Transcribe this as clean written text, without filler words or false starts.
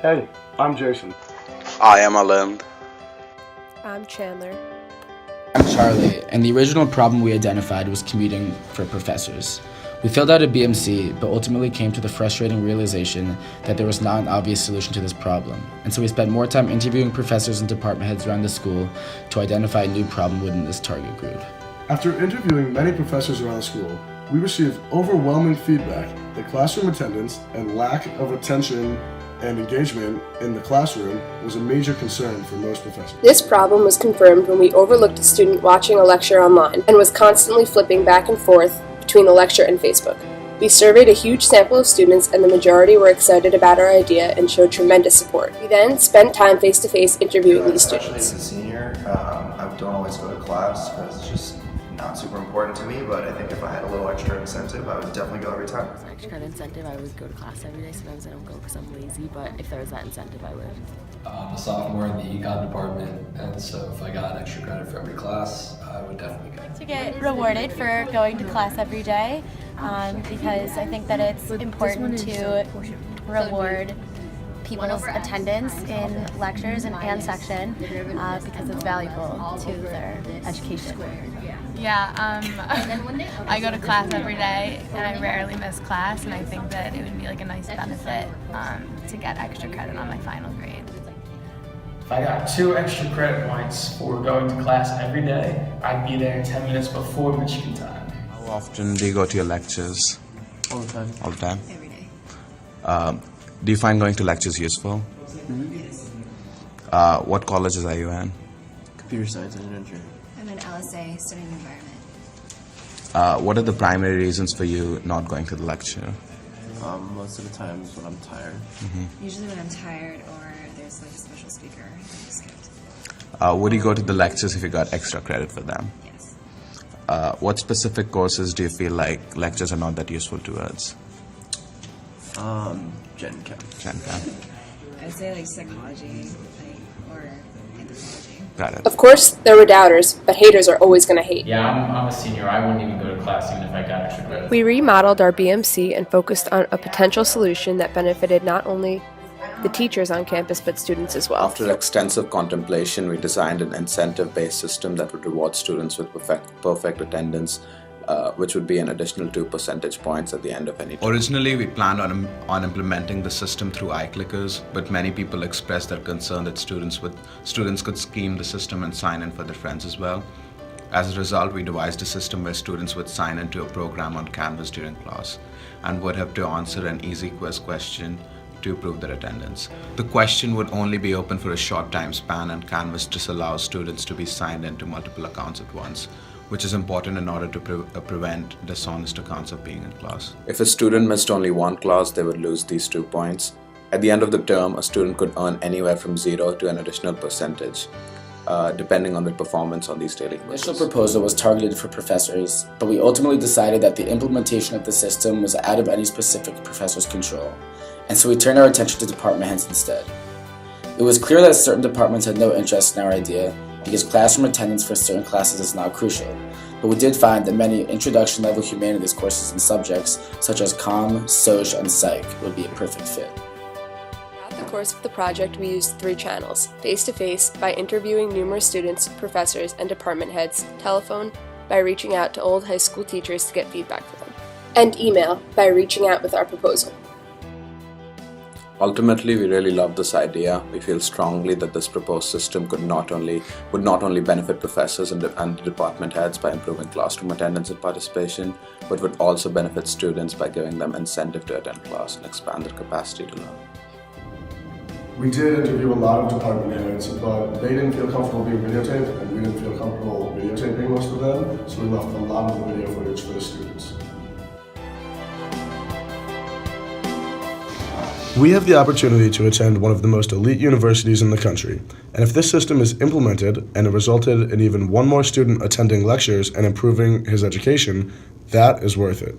Hey, I'm Jason. I am Alind. I'm Chandler. I'm Charlie, and the original problem we identified was commuting for professors. We filled out a BMC, but ultimately came to the frustrating realization that there was not an obvious solution to this problem. And so we spent more time interviewing professors and department heads around the school to identify a new problem within this target group. After interviewing many professors around the school, we received overwhelming feedback that classroom attendance and lack of attention and engagement in the classroom was a major concern for most professors. This problem was confirmed when we overlooked a student watching a lecture online and was constantly flipping back and forth between the lecture and Facebook. We surveyed a huge sample of students and the majority were excited about our idea and showed tremendous support. We then spent time face-to-face interviewing these Especially students. as a senior, I don't always go to class because it's just not super important to me, but I think if I had a little extra incentive, I would definitely go every time. Extra credit incentive, I would go to class every day. Sometimes I don't go because I'm lazy, but if there was that incentive, I would. I'm a sophomore in the econ department, and so if I got extra credit for every class, I would definitely go. To get rewarded for going to class every day, because I think that it's important to reward people's attendance in lectures and section because it's valuable to their education. Yeah, I go to class every day and I rarely miss class, and I think that it would be like a nice benefit to get extra credit on my final grade. If I got 2 extra credit points for going to class every day, I'd be there 10 minutes before Michigan time. How often do you go to your lectures? All the time. All the time? Every day. Do you find going to lectures useful? Yes. What colleges are you in? Computer science and engineering. I'm in LSA studying environment. What are the primary reasons for you not going to the lecture? Most of the times when I'm tired. Usually when I'm tired or there's like a special speaker, I just skipped. Would you go to the lectures if you got extra credit for them? Yes. What specific courses do you feel like lectures are not that useful towards? Gen Chem. Gen Chem. I'd say like psychology, or anthropology. Got it. Of course, there were doubters, but haters are always going to hate. Yeah, I'm a senior. I wouldn't even go to class even if I got extra credit. We remodeled our BMC and focused on a potential solution that benefited not only the teachers on campus, but students as well. After extensive contemplation, we designed an incentive-based system that would reward students with perfect attendance, which would be an additional 2 percentage points at the end of any term. Originally, we planned on implementing the system through iClickers, but many people expressed their concern that students could scheme the system and sign in for their friends as well. As a result, we devised a system where students would sign into a program on Canvas during class and would have to answer an easy quiz question to prove their attendance. The question would only be open for a short time span, and Canvas disallows students to be signed into multiple accounts at once, which is important in order to prevent dishonest accounts of being in class. If a student missed only one class, they would lose these 2 points. At the end of the term, a student could earn anywhere from 0 to an additional percentage, depending on their performance on these daily The quizzes. initial proposal was targeted for professors, but we ultimately decided that the implementation of the system was out of any specific professor's control, and so we turned our attention to department heads instead. It was clear that certain departments had no interest in our idea, because classroom attendance for certain classes is not crucial, but we did find that many introduction-level humanities courses and subjects, such as Comm, Soc, and Psych, would be a perfect fit. Throughout the course of the project, we used 3 channels: face-to-face, by interviewing numerous students, professors, and department heads; telephone, by reaching out to old high school teachers to get feedback for them; and email, by reaching out with our proposal. Ultimately, we really love this idea. We feel strongly that this proposed system would not only benefit professors and department heads by improving classroom attendance and participation, but would also benefit students by giving them incentive to attend class and expand their capacity to learn. We did interview a lot of department heads, but they didn't feel comfortable being videotaped, and we didn't feel comfortable videotaping most of them, so we left a lot of the video footage for the students. We have the opportunity to attend one of the most elite universities in the country, and if this system is implemented and it resulted in even one more student attending lectures and improving his education, that is worth it.